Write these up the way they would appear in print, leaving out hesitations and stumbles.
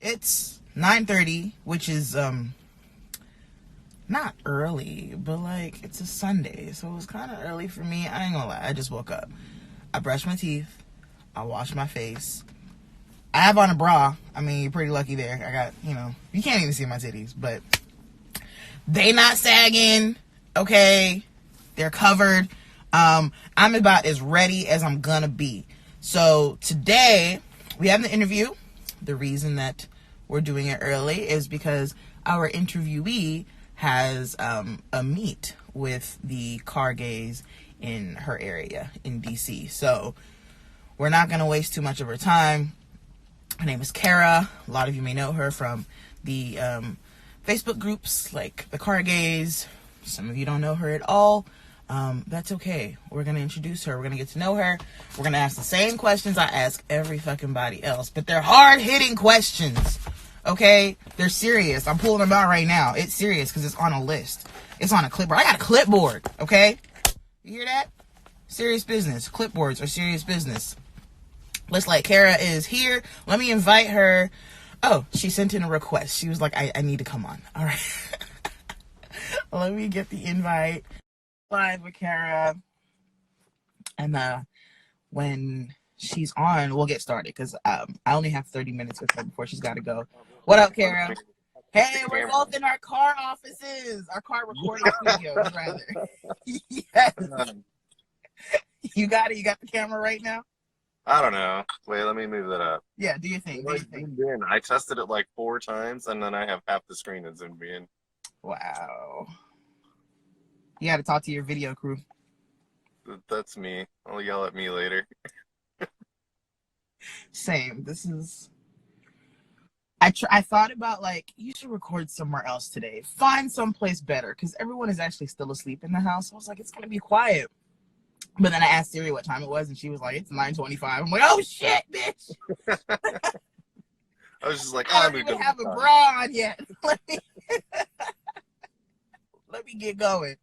It's 9:30, which is not early, but like it's a Sunday, so it was kind of early for me. I ain't gonna lie. I just woke up. I brushed my teeth. I washed my face. I have on a bra. I mean, you're pretty lucky there. I got, you can't even see my titties, but they not sagging. Okay, they're covered. I'm about as ready as I'm gonna be. So today we have the interview. The reason that we're doing it early is because our interviewee has a meet with the car gays in her area in DC. So we're not going to waste too much of her time. Her name is Kara. A lot of you may know her from the Facebook groups like the car gays. Some of you don't know her at all. That's okay. We're going to introduce her. We're going to get to know her. We're going to ask the same questions I ask every fucking body else. But they're hard-hitting questions. Okay? They're serious. I'm pulling them out right now. It's serious because it's on a list. It's on a clipboard. I got a clipboard. Okay? You hear that? Serious business. Clipboards are serious business. Looks like Kara is here. Let me invite her. Oh, she sent in a request. She was like, I need to come on. All right. Let me get the invite. Live with Kara, and when she's on, we'll get started because I only have 30 minutes with her before she's got to go. What up, Kara? Hey, we're both in our car offices, our car recording studios, rather. Yes. You got it. You got the camera right now. I don't know. Wait, let me move that up. Yeah, do you think? I tested it like 4 times, and then I have half the screen that's zoomed in. Wow. You got to talk to your video crew. That's me. I'll yell at me later. Same. This is... I thought about, like, you should record somewhere else today. Find someplace better, because everyone is actually still asleep in the house. I was like, it's going to be quiet. But then I asked Siri what time it was, and she was like, it's 9:25. I'm like, oh, shit, bitch. I was just like, I don't even have a bra on yet. Let me get going.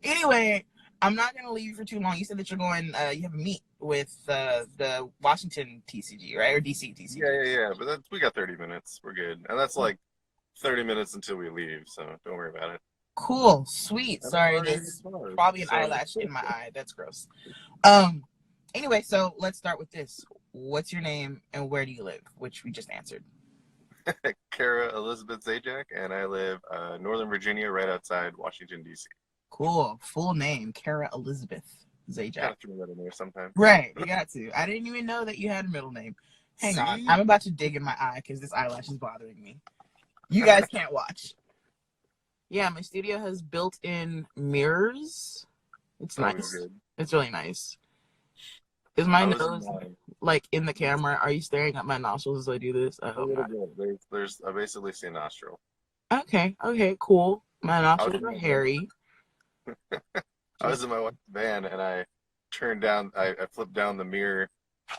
Anyway, I'm not going to leave you for too long. You said that you're going, you have a meet with the Washington TCG, right? Or DC TCG. Yeah. But we got 30 minutes. We're good. And that's like 30 minutes until we leave, so don't worry about it. Cool. Sweet. Sorry, there's probably an eyelash in my eye. That's gross. Anyway, so let's start with this. What's your name and where do you live? Which we just answered. Kara Elizabeth Zajac, and I live Northern Virginia, right outside Washington, D.C. Cool. Full name, Kara Elizabeth Zajac. Got to throw that in there sometime. Right, you got to. I didn't even know that you had a middle name. Hang on. I'm about to dig in my eye because this eyelash is bothering me. You guys can't watch. Yeah, my studio has built-in mirrors. It's nice. It's really nice. Is my nose like in the camera? Are you staring at my nostrils as I do this? I hope not. I basically see a nostril. Okay, cool. My nostrils are hairy. I was in my wife's van and I flipped down the mirror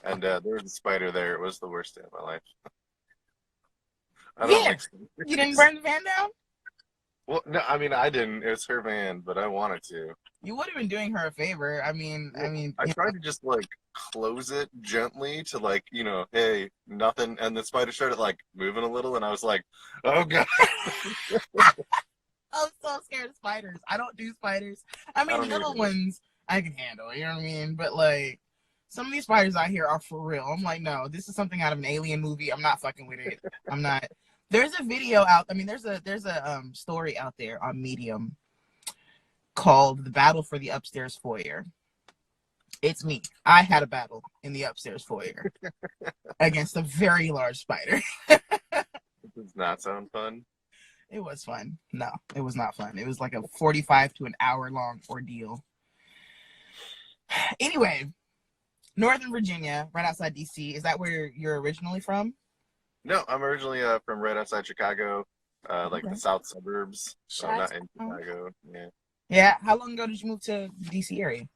and there was a spider there. It was the worst day of my life. I don't like spiders. You didn't burn the van down? Well, no, I mean, I didn't. It was her van, but I wanted to. You would have been doing her a favor. I tried to just like close it gently to like, hey, nothing. And the spider started like moving a little and I was like, oh God. I'm so scared of spiders. I don't do spiders. I mean, little ones I can handle, you know what I mean? But like, some of these spiders out here are for real. I'm like, no, this is something out of an alien movie. I'm not fucking with it. I'm not. There's a video out. I mean, there's a story out there on Medium called "The Battle for the Upstairs Foyer." It's me. I had a battle in the upstairs foyer against a very large spider. Does not sound fun. It was fun. No, it was not fun. It was like a 45 to an hour long ordeal. Anyway, Northern Virginia, right outside DC. Is that where you're originally from? No, I'm originally from right outside Chicago, like the south suburbs. So I'm not in Chicago. Yeah. Yeah. How long ago did you move to the DC area?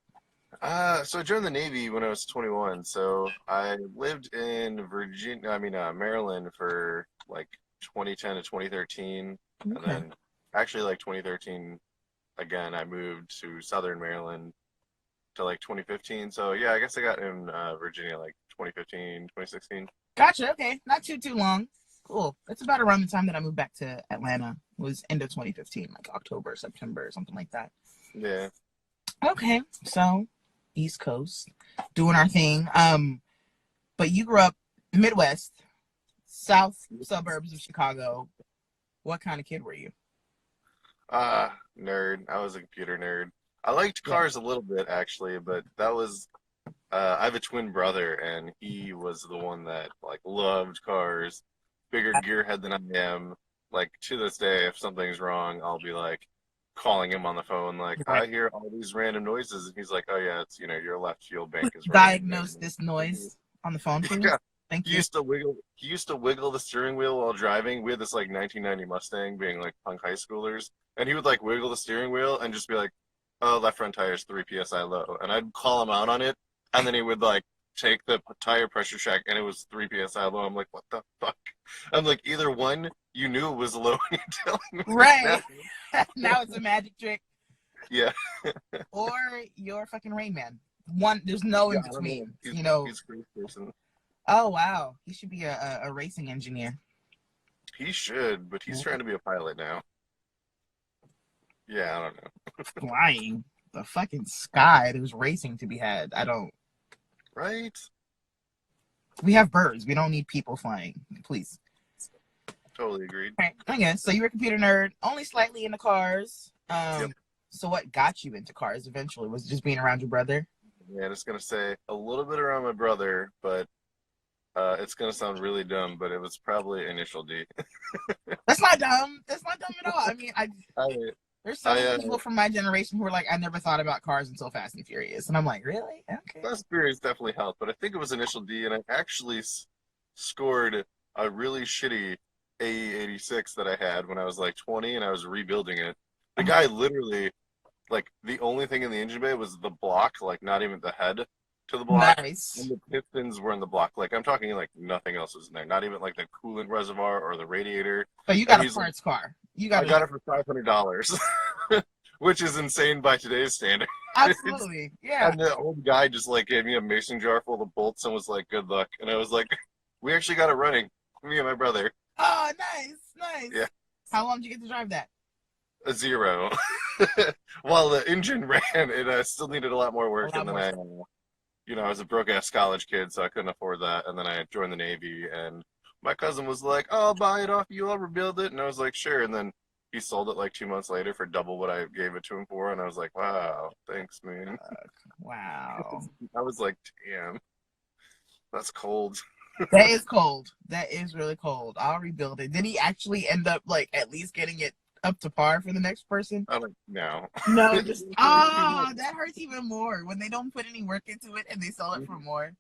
So I joined the Navy when I was 21. So I lived in Maryland for like 2010 to 2013. Okay. And then actually like 2013, again, I moved to Southern Maryland to like 2015. So yeah, I guess I got in Virginia like 2015, 2016. Gotcha. Okay. Not too long. Cool. It's about around the time that I moved back to Atlanta. It was end of 2015, like October, September, something like that. Yeah. Okay, so East Coast, doing our thing. But you grew up Midwest, South suburbs of Chicago. What kind of kid were you? Nerd. I was a computer nerd. I liked Yeah. cars a little bit actually, but that was I have a twin brother, and he was the one that like loved cars, bigger gearhead than I am. Like to this day, if something's wrong, I'll be like calling him on the phone, like Right. I hear all these random noises, and he's like, "Oh yeah, it's your left fuel bank is running." Diagnose this noise on the phone, please. Yeah, Thank he you. used to wiggle. He used to wiggle the steering wheel while driving. We had this like 1990 Mustang, being like punk high schoolers, and he would like wiggle the steering wheel and just be like, "Oh, left front tire is 3 psi low," and I'd call him out on it, and then he would like take the tire pressure check, and it was 3 psi low. I'm like, "What the fuck?" I'm like, either one, you knew it was low, and you're telling me Right. now. Now it's a magic trick. Yeah. Or you're fucking Rain Man. One, there's no in Yeah, I don't between. know. He's a great person. Oh wow, he should be a racing engineer. He should, but he's trying to be a pilot now. Yeah, I don't know. Flying the fucking sky. There's racing to be had. I don't. Right? We have birds. We don't need people flying. Please. Totally agreed. Right. I guess so. You were a computer nerd, only slightly into cars. Yep. So what got you into cars eventually? Was it just being around your brother? Yeah, I was gonna say a little bit around my brother, but it's gonna sound really dumb, but it was probably Initial D. That's not dumb. That's not dumb at all. I mean, I, there's so many people from my generation who are like, I never thought about cars until Fast and Furious, and I'm like, really? Okay. Fast and Furious definitely helped, but I think it was Initial D, and I actually scored a really shitty AE86 that I had when I was like 20, and I was rebuilding it. The guy literally, like, the only thing in the engine bay was the block, like, not even the head to the block. Nice. And the pistons were in the block. Like, I'm talking, like, nothing else was in there. Not even, like, the coolant reservoir or the radiator. So you got a parts car. I got it for $500, which is insane by today's standards. Absolutely. Yeah. And the old guy just, like, gave me a mason jar full of bolts and was like, good luck. And I was like, we actually got it running. Me and my brother. Oh, nice. Yeah. How long did you get to drive that? A 0. While the engine ran, it still needed a lot more work. And then I was a broke-ass college kid, so I couldn't afford that. And then I joined the Navy, and my cousin was like, oh, I'll buy it off you. I'll rebuild it. And I was like, sure. And then he sold it like 2 months later for double what I gave it to him for. And I was like, wow, thanks, man. Wow. I was like, damn, that's cold. That is cold. That is really cold. I'll rebuild it. Did he actually end up, like, at least getting it up to par for the next person? I'm like, no. No, just, that hurts even more when they don't put any work into it and they sell it for more.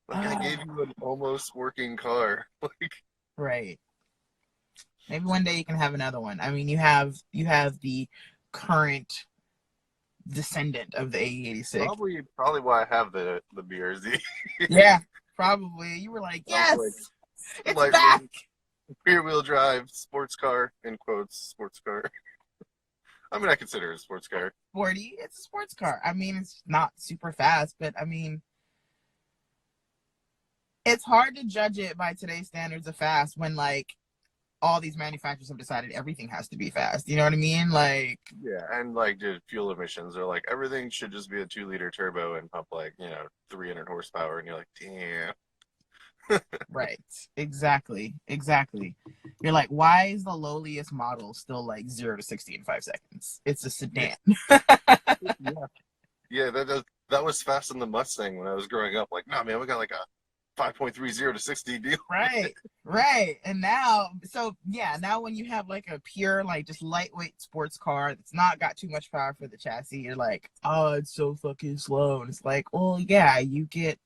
Like, I gave you an almost working car. Like, right. Maybe one day you can have another one. I mean, you have the current descendant of the AE86. Probably why I have the BRZ. Yeah, probably. You were like, yes, it's back. Rear-wheel drive, sports car, in quotes, sports car. I mean, I consider it a sports car. Sporty, it's a sports car. I mean, it's not super fast, but I mean, it's hard to judge it by today's standards of fast when, like, all these manufacturers have decided everything has to be fast. You know what I mean? Like, yeah, and like the fuel emissions are like everything should just be a 2-liter turbo and pump like 300 horsepower, and you're like, damn. right, exactly. You're like, why is the lowliest model still like 0 to 60 in 5 seconds? It's a sedan. Yeah, that was fast in the Mustang when I was growing up. Like, no, man, we got like a 5.30 to 60 deal. Right. And now when you have like a pure, like, just lightweight sports car that's not got too much power for the chassis, you're like, oh, it's so fucking slow. And it's like, well, yeah, you get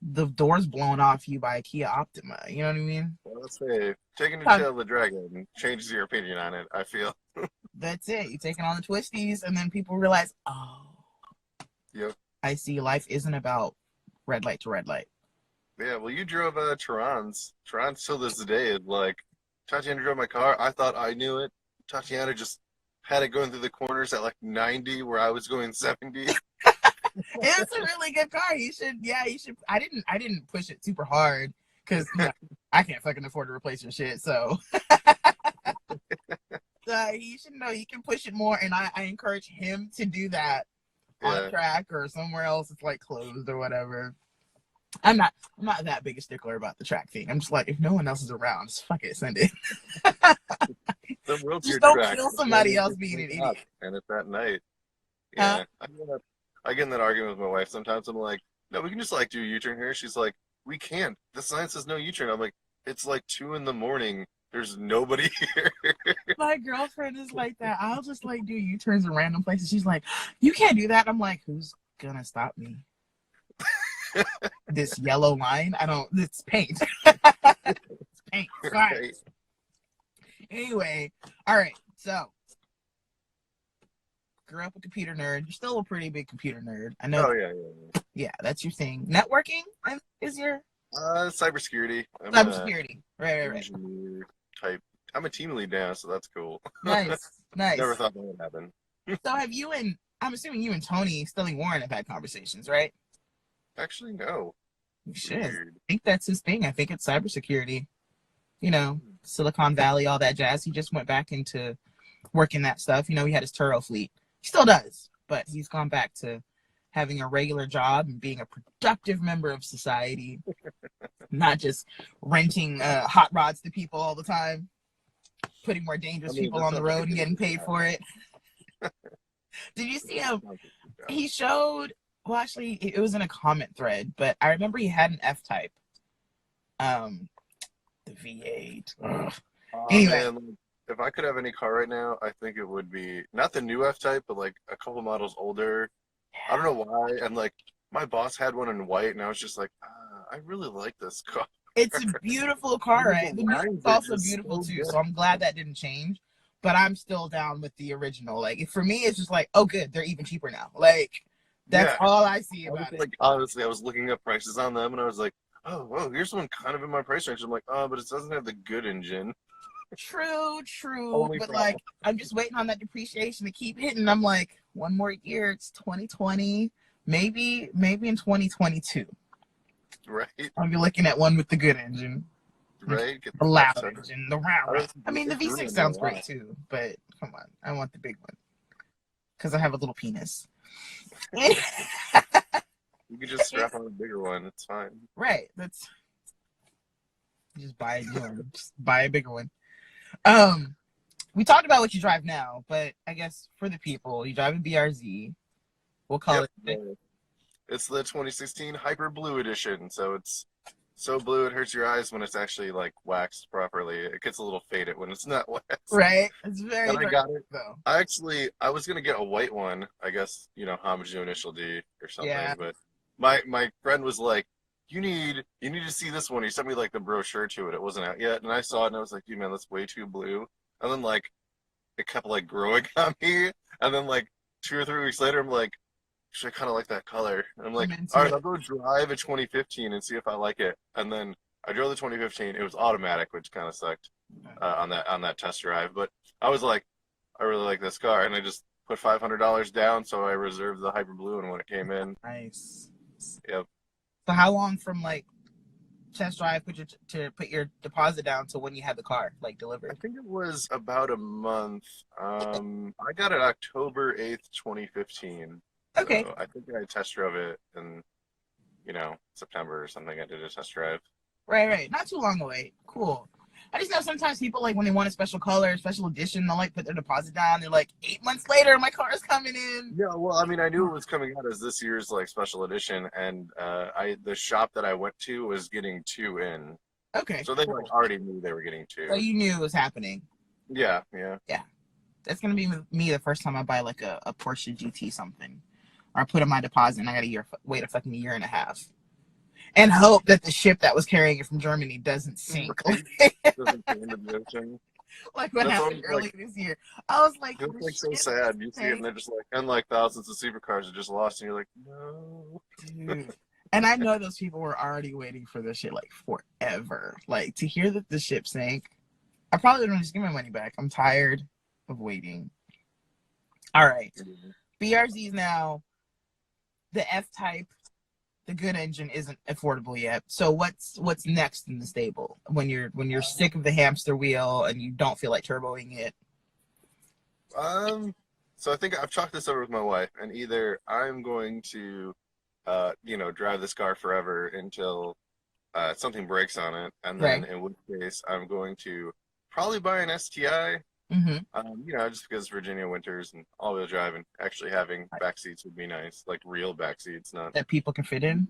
the doors blown off you by a Kia Optima. You know what I mean? Well, let's say taking the tail of the dragon changes your opinion on it, I feel. That's it. You take it on the twisties, and then people realize, oh, yep. I see. Life isn't about red light to red light. Yeah, well, you drove Terrans. Terrans till this day is like, Tatiana drove my car. I thought I knew it. Tatiana just had it going through the corners at like 90 where I was going 70. It's a really good car. You should. I didn't push it super hard because I can't fucking afford to replace your shit. So he should know he can push it more, and I encourage him to do that on track or somewhere else. It's like closed or whatever. I'm not that big a stickler about the track thing. I'm just like, if no one else is around, just fuck it, send it. Just don't kill somebody else being an idiot. And it's at night. Yeah. I get in that argument with my wife sometimes. I'm like, no, we can just like do a U-turn here. She's like, we can't. The sign says no U-turn. I'm like, it's like 2 a.m. There's nobody here. My girlfriend is like that. I'll just like do U-turns in random places. She's like, you can't do that. I'm like, who's gonna stop me? This yellow line? It's paint. It's paint. Right. Anyway, all right. So, grew up a computer nerd. You're still a pretty big computer nerd. I know. Oh, yeah. Yeah, that's your thing. Networking is your... Cybersecurity. Cybersecurity. Right. Engineer type. I'm a team lead now, so that's cool. Nice. Never thought that would happen. So I'm assuming you and Tony Sterling Warren have had conversations, right? Actually, no. You should. I think that's his thing. I think it's cybersecurity. Silicon Valley, all that jazz. He just went back into working that stuff. He had his Turo fleet. He still does, but he's gone back to having a regular job and being a productive member of society, not just renting hot rods to people all the time, putting more dangerous people on the road and getting paid for it. Did you see him? He showed... Well, actually, it was in a comment thread, but I remember he had an F-type. The V8. Anyway. Man, if I could have any car right now, I think it would be, not the new F-type, but like a couple models older. I don't know why. And like, my boss had one in white, and I was just like, I really like this car. It's a beautiful car, right? The new is also beautiful, too, so I'm glad that didn't change. But I'm still down with the original. Like, for me, it's just like, oh, good, they're even cheaper now. Like... That's all I see about it. Like, honestly, I was looking up prices on them, and I was like, oh, here's one kind of in my price range. I'm like, but it doesn't have the good engine. True. But, like, I'm just waiting on that depreciation to keep hitting. I'm like, one more year, it's 2020. Maybe in 2022. Right. I'll be looking at one with the good engine. Right. The loud engine, the round. I mean, the V6 sounds great, too. But, come on. I want the big one. Because I have a little penis. You could just strap on a bigger one. It's fine. Right. Just buy a new one. Just buy a bigger one. We talked about what you drive now, but I guess for the people, you drive a BRZ. We'll call it. It's the 2016 Hyper Blue Edition. So it's so blue it hurts your eyes when it's actually like waxed properly. It gets a little faded when it's not waxed. Right. It's very and I got it. Though. I was gonna get a white one, I guess, homage to Initial D or something. Yeah. But my friend was like, you need to see this one. He sent me like the brochure to it. It wasn't out yet, and I saw it and I was like, dude, man, that's way too blue. And then like it kept like growing on me, and then like 2 or 3 weeks later, I'm like, I kind of like that color. And I'm like, all right, I'll go drive a 2015 and see if I like it. And then I drove the 2015. It was automatic, which kind of sucked on that test drive. But I was like, I really like this car, and I just put $500 down, so I reserved the Hyper Blue one when it came in. Nice. Yep. So how long from like test drive to put your deposit down to when you had the car like delivered? I think it was about a month. I got it October 8th, 2015. Okay. So I think I test drove it in, September or something. I did a test drive. Right. Not too long away. Cool. I just know sometimes people like when they want a special color, special edition, they'll like put their deposit down. They're like 8 months later, my car is coming in. Yeah, well, I mean, I knew it was coming out as this year's like special edition, and the shop that I went to was getting 2 in. Okay. So they like already knew they were getting 2. So you knew it was happening. Yeah. That's gonna be me the first time I buy like a Porsche GT something, or I put in my deposit and I got wait a fucking year and a half. And hope that the ship that was carrying it from Germany doesn't sink. Doesn't go into the ocean. Like what happened earlier this year. I was like, it's like so sad. You see it and they're just like, and like thousands of supercars are just lost, and you're like, no. Dude. And I know those people were already waiting for this shit like forever. Like to hear that the ship sank, I probably would just give my money back. I'm tired of waiting. All right. BRZs now, the F-type. the good engine isn't affordable yet. So what's next in the stable when you're sick of the hamster wheel and you don't feel like turboing it? So I think I've talked this over with my wife, and either I'm going to, drive this car forever until something breaks on it, and then Right. in which case I'm going to probably buy an STI. Mm-hmm. Just because Virginia winters and all-wheel drive and actually having back seats would be nice, like real back seats, not. That people can fit in.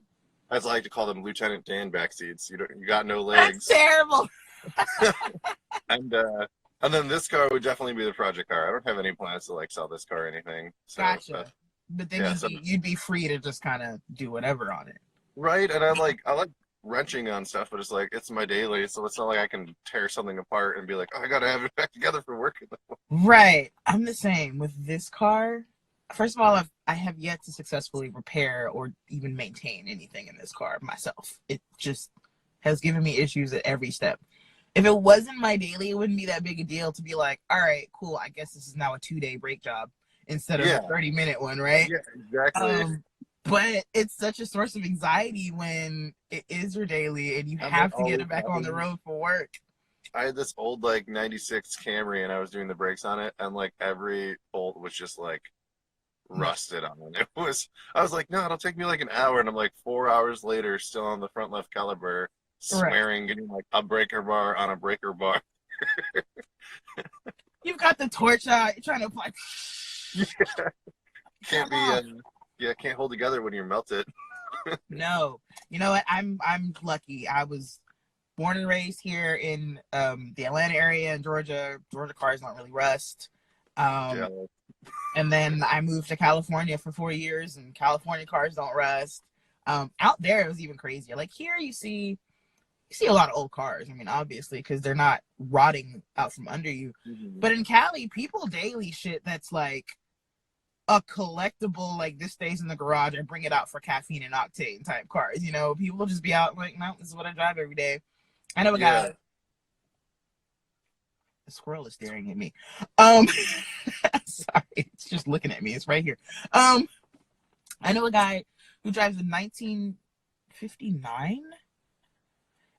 As I like to call them, Lieutenant Dan back seats. You got no That's legs. terrible. And then this car would definitely be the project car. I don't have any plans to like sell this car or anything. So, Gotcha. But then yeah, you'd be free to just kind of do whatever on it. right. And I like wrenching on stuff, but it's like it's my daily, so it's not like I can tear something apart and be like, oh, I gotta have it back together for work. Right. I'm the same with this car. First of all, I have yet to successfully repair or even maintain anything in this car myself. It just has given me issues at every step. If it wasn't my daily, it wouldn't be that big a deal to be like, all right, cool, I guess this is now a 2-day brake job instead of a 30-minute one, right? Yeah, exactly. But it's such a source of anxiety when it is your daily and you have to get it back on the road for work. I had this old like 96 Camry and I was doing the brakes on it, and like every bolt was just like rusted on it. I was like, no, it'll take me like an hour, and I'm like 4 hours later still on the front left caliper swearing, getting like a breaker bar on a breaker bar. You've got the torch out, you're trying to apply. Can't hold together when you're melted. No, you know what, I'm lucky. I was born and raised here in the Atlanta area in Georgia. Cars don't really rust. And then I moved to California for 4 years, and California cars don't rust. Out there, it was even crazier. Like here, you see a lot of old cars. I mean, obviously, because they're not rotting out from under you. Mm-hmm. But in Cali, people daily shit that's like a collectible, like this stays in the garage and bring it out for caffeine and octane type cars. You know, people will just be out like, no, this is what I drive every day. I know a guy. The squirrel is staring at me. Sorry, it's just looking at me. It's right here. I know a guy who drives a 1959.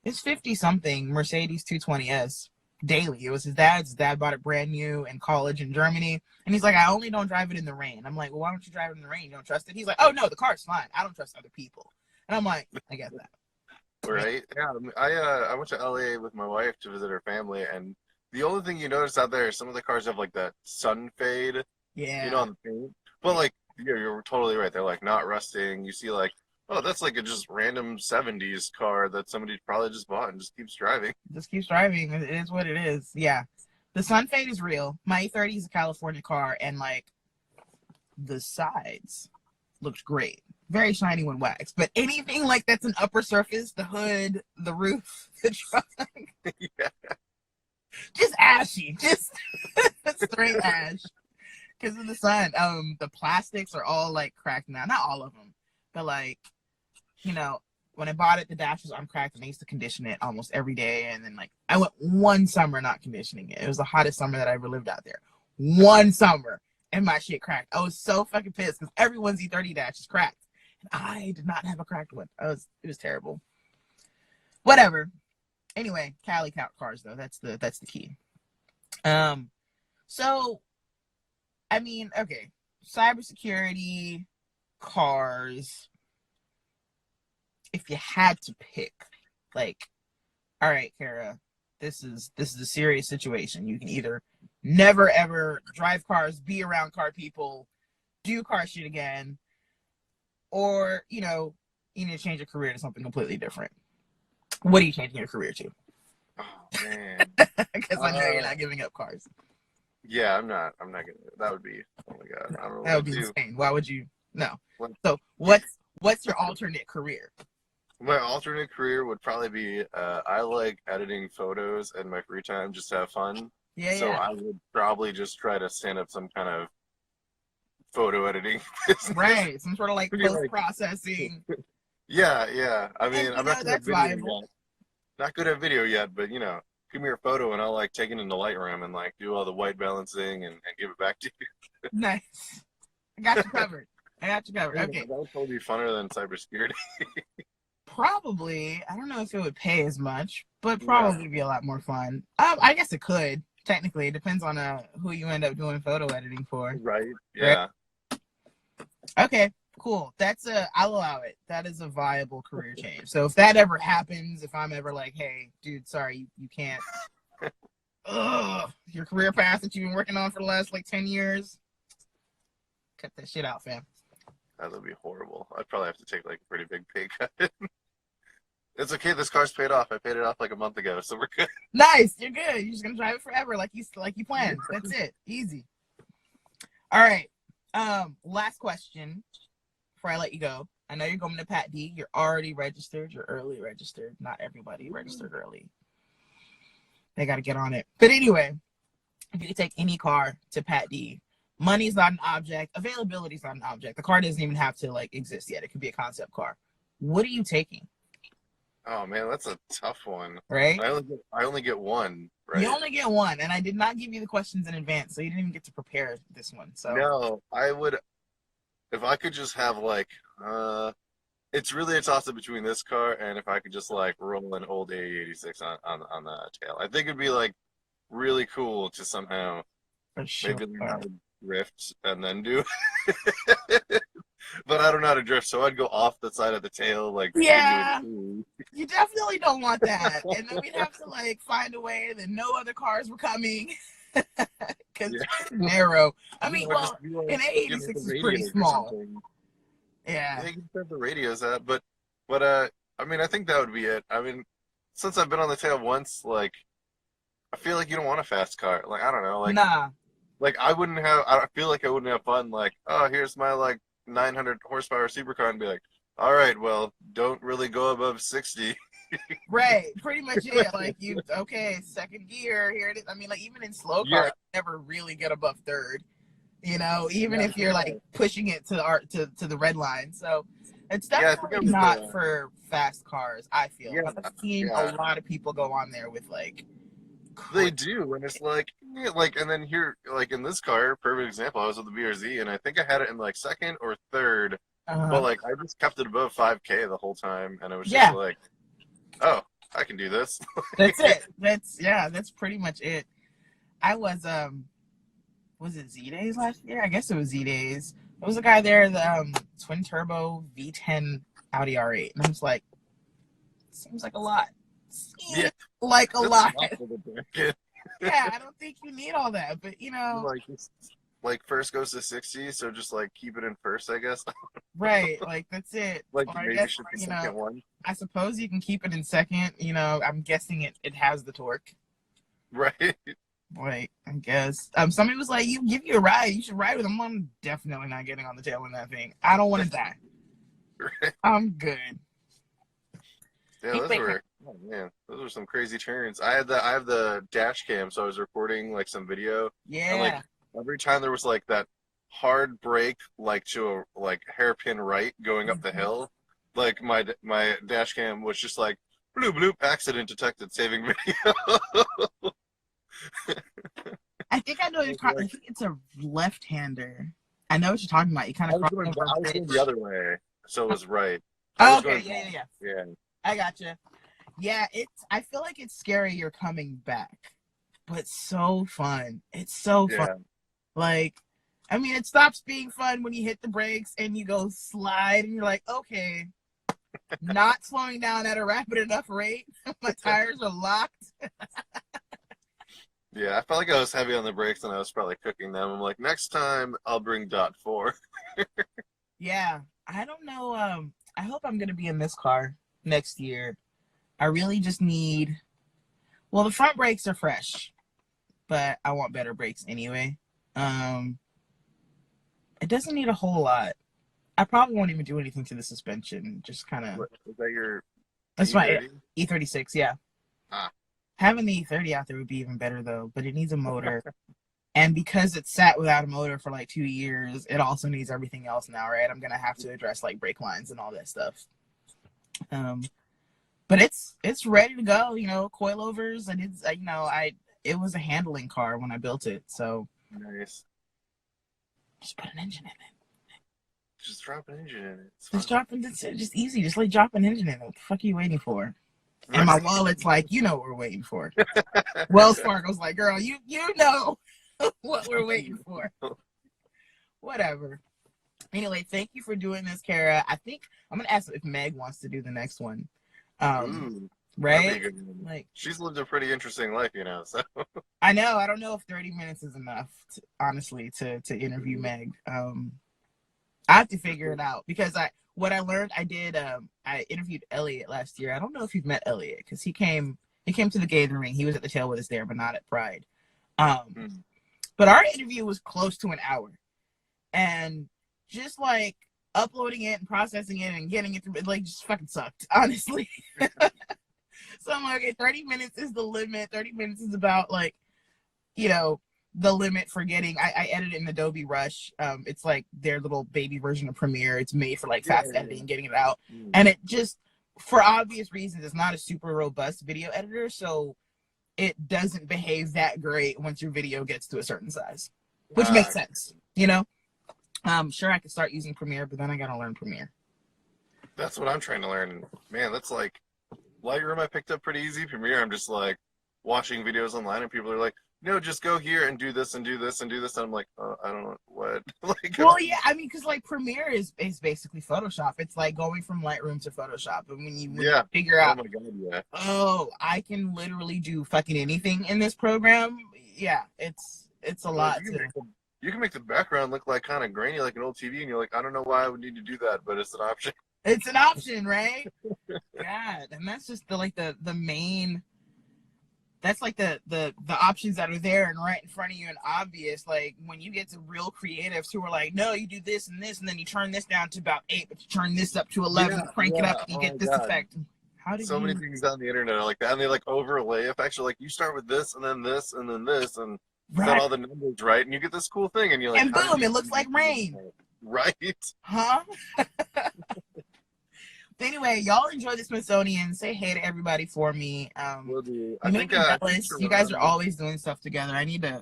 It's 50-something Mercedes 220S daily. It was his dad's. His dad bought it brand new in college in Germany. And he's like, I only don't drive it in the rain. I'm like, well, why don't you drive it in the rain? You don't trust it? He's like, oh, no, the car's fine. I don't trust other people. And I'm like, I get that. Right? Yeah, I went to LA with my wife to visit her family, and the only thing you notice out there is some of the cars have like that sun fade, on the paint. But like, you're totally right. They're like not rusting. You see like, oh, that's like a just random 70s car that somebody probably just bought and just keeps driving. Just keeps driving. It is what it is. Yeah. The sun fade is real. My E30 is a California car, and like the sides looks great. Very shiny when waxed. But anything like that's an upper surface, the hood, the roof, the trunk. Yeah. Just ashy. Just straight ash. Because of the sun. The plastics are all like cracked now. Not all of them. But like, when I bought it, the dash was uncracked, and I used to condition it almost every day. And then like I went one summer not conditioning it. It was the hottest summer that I ever lived out there. One summer, and my shit cracked. I was so fucking pissed because everyone's E30 dash is cracked. And I did not have a cracked one. It was terrible. Whatever. Anyway, Cali cars though. That's the key. So I mean, okay, cybersecurity, cars. If you had to pick, like, all right, Kara, this is a serious situation. You can either never ever drive cars, be around car people, do car shit again, or you need to change your career to something completely different. What are you changing your career to? Oh man, because I know you're not giving up cars. Yeah, I'm not gonna. That would be. Oh my god, I don't know. That would be insane. Why would you? No. So what's your alternate career? My alternate career would probably be I like editing photos in my free time just to have fun. So I would probably just try to stand up some kind of photo editing business. Right, some sort of like post-processing. Yeah. I mean, I'm not good at video yet. Not good at video yet, but give me your photo and I'll like take it into Lightroom and like do all the white balancing and give it back to you. Nice. I got you covered. I got you covered. Okay. That would probably be funner than cybersecurity. Probably. I don't know if it would pay as much, but Yeah. probably be a lot more fun. I guess it could. Technically, it depends on who you end up doing photo editing for. Right. Right? Yeah. Okay. Cool. I'll allow it. That is a viable career change. So if that ever happens, if I'm ever like, hey, dude, sorry, you can't. Your career path that you've been working on for the last like 10 years, cut that shit out, fam. That would be horrible. I'd probably have to take like a pretty big pay cut. It's okay. This car's paid off. I paid it off like a month ago, so we're good. Nice. You're good. You're just gonna drive it forever, like you planned. That's it. Easy. All right. Last question before I let you go. I know you're going to PatD. You're already registered. You're early registered. Not everybody registered early. They got to get on it. But anyway, if you could take any car to PatD, money's not an object. Availability is not an object. The car doesn't even have to like exist yet. It could be a concept car. What are you taking? Oh man, that's a tough one. Right? I only get one. Right? You only get one, and I did not give you the questions in advance, so you didn't even get to prepare this one. So No, I would if I could just have like it's really a toss up between this car and if I could just like roll an old A86 on the tail. I think it'd be like really cool to somehow for sure. maybe learn how to drift and then do but I don't know how to drift, so I'd go off the side of the tail like yeah. You definitely don't want that. And then we'd have to like find a way that no other cars were coming. Because it's narrow. I mean, well, like, an A86 is pretty small. Yeah. You can set the radios at, but I mean, I think that would be it. I mean, since I've been on the tail once, like, I feel like you don't want a fast car. Like, I don't know, like, nah. Like, I feel like I wouldn't have fun. Like, oh, here's my like 900 horsepower supercar, and be like, all right, well, don't really go above 60. Right, pretty much it. Like second gear, here it is. I mean, like even in slow cars, you never really get above third. You know, even if you're like pushing it to the red line. So it's definitely not for fast cars. I feel. Yeah, I've seen a lot of people go on there with like. They do, and it's like, and then here, like in this car, perfect example. I was with the BRZ, and I think I had it in like second or third, but like I just kept it above 5K the whole time, and it was just like, oh, I can do this. That's it. That's pretty much it. I was it Z Days last year? I guess it was Z Days. There was a guy there, the twin turbo V10 Audi R8, and I was like, seems like a lot. Like a lot. Yeah, I don't think you need all that, but you know, like first goes to 60, so just like keep it in first, I guess. Right, like that's it. Like or maybe I guess, should be second one. I suppose you can keep it in second. You know, I'm guessing it has the torque. Right. Right, I guess. Somebody was like, "You give you a ride. You should ride with him." I'm definitely not getting on the tail in that thing. I don't want to die. Right. I'm good. Yeah, those were some crazy turns. I have the dash cam, so I was recording like some video. Yeah. And, like every time there was like that hard brake, like to a like hairpin right going up the hill, like my dash cam was just like bloop bloop, accident detected, saving video. I think I know you're talking. I think it's a left-hander. I know what you're talking about. You kind of I was going the other way, so it was right. Oh, okay, yeah. I gotcha. Yeah, I feel like it's scary you're coming back, but so fun. It's so fun. Like, I mean, it stops being fun when you hit the brakes and you go slide and you're like, okay, not slowing down at a rapid enough rate. My tires are locked. Yeah, I felt like I was heavy on the brakes and I was probably cooking them. I'm like, next time I'll bring .4. Yeah, I don't know. I hope I'm gonna be in this car next year. I really just need. Well, the front brakes are fresh, but I want better brakes anyway. It doesn't need a whole lot. I probably won't even do anything to the suspension. Just kind of. Is that your? That's my E36. Yeah. Ah. Having the E30 out there would be even better though, but it needs a motor. And because it sat without a motor for like 2 years, it also needs everything else now, right? I'm gonna have to address like brake lines and all that stuff. But it's ready to go. You know, coilovers, and it's it was a handling car when I built it, so nice. Just put an engine in it. Just drop an engine in it. It's fine. Just dropping, just easy. Just like drop an engine in it. What the fuck are you waiting for? Right. And my wallet's like, you know what we're waiting for. Wells Fargo's like, girl, you know what we're waiting for. Whatever. Anyway, thank you for doing this, Kara. I think I'm gonna ask if Meg wants to do the next one. Ooh, Right? like, she's lived a pretty interesting life, you know. So I know. I don't know if 30 minutes is enough, honestly, to interview Meg. I have to figure it out because what I learned, I interviewed Elliot last year. I don't know if you've met Elliot because he came to the gathering. He was at the tail with us there, but not at Pride. But our interview was close to an hour, and just like uploading it and processing it and getting it through, it like just fucking sucked, honestly. So I'm like, okay, 30 minutes is the limit. 30 minutes is about like, you know, the limit for getting. I edit it in Adobe Rush. It's like their little baby version of Premiere. It's made for like fast editing, getting it out, and it just, for obvious reasons, it's not a super robust video editor, so it doesn't behave that great once your video gets to a certain size, which makes sense, you know. Sure, I could start using Premiere, but then I gotta learn Premiere. That's what I'm trying to learn. Man, that's like Lightroom I picked up pretty easy. Premiere, I'm just like watching videos online and people are like, no, just go here and do this and do this and do this. And I'm like, I don't know what. Like, well, yeah, I mean, because like Premiere is basically Photoshop. It's like going from Lightroom to Photoshop. And when you figure out, oh my God, yeah. Oh, I can literally do fucking anything in this program. Yeah, it's a lot. You can make the background look like kind of grainy, like an old TV, and you're like, I don't know why I would need to do that, but it's an option. It's an option, right? God, and that's just the main. That's like the options that are there and right in front of you and obvious. Like when you get to real creatives who are like, no, you do this and this, and then you turn this down to about 8, but you turn this up to 11, crank it up, and you get this effect. How do so many things on the internet are like that, and they like overlay effects. Like you start with this, and then this, and then this, and got all the numbers right, and you get this cool thing, and you're like, and boom, it looks like rain. Right? Huh? Anyway, y'all enjoy the Smithsonian. Say hey to everybody for me. Will do. I think you guys are always doing stuff together. I need to.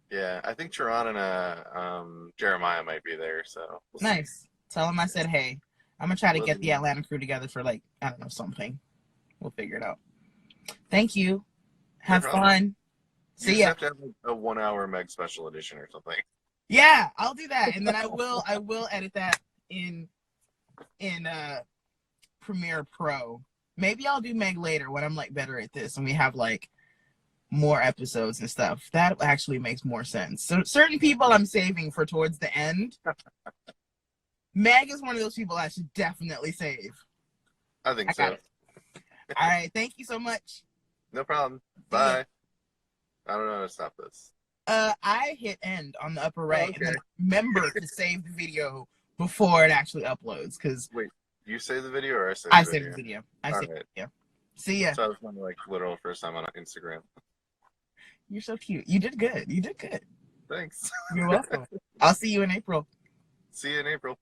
Yeah, I think Sharon and Jeremiah might be there. So nice. Tell them I said hey. I'm gonna try to get the Atlanta crew together for like, I don't know, something. We'll figure it out. Thank you. Have fun. See ya. You have to have like a 1 hour Meg special edition or something. Yeah, I'll do that, and then I will edit that in Premiere Pro. Maybe I'll do Meg later when I'm like better at this and we have like more episodes and stuff. That actually makes more sense. So certain people I'm saving for towards the end. Meg is one of those people I should definitely save. I think so. All right, thank you so much. No problem. Bye. I don't know how to stop this. I hit end on the upper right and then remember to save the video before it actually uploads. Because wait, you save the video or I save the video? I saved the video. I saved the video. See ya. So I was on like literal first time on Instagram. You're so cute. You did good. Thanks. You're welcome. I'll see you in April. See you in April.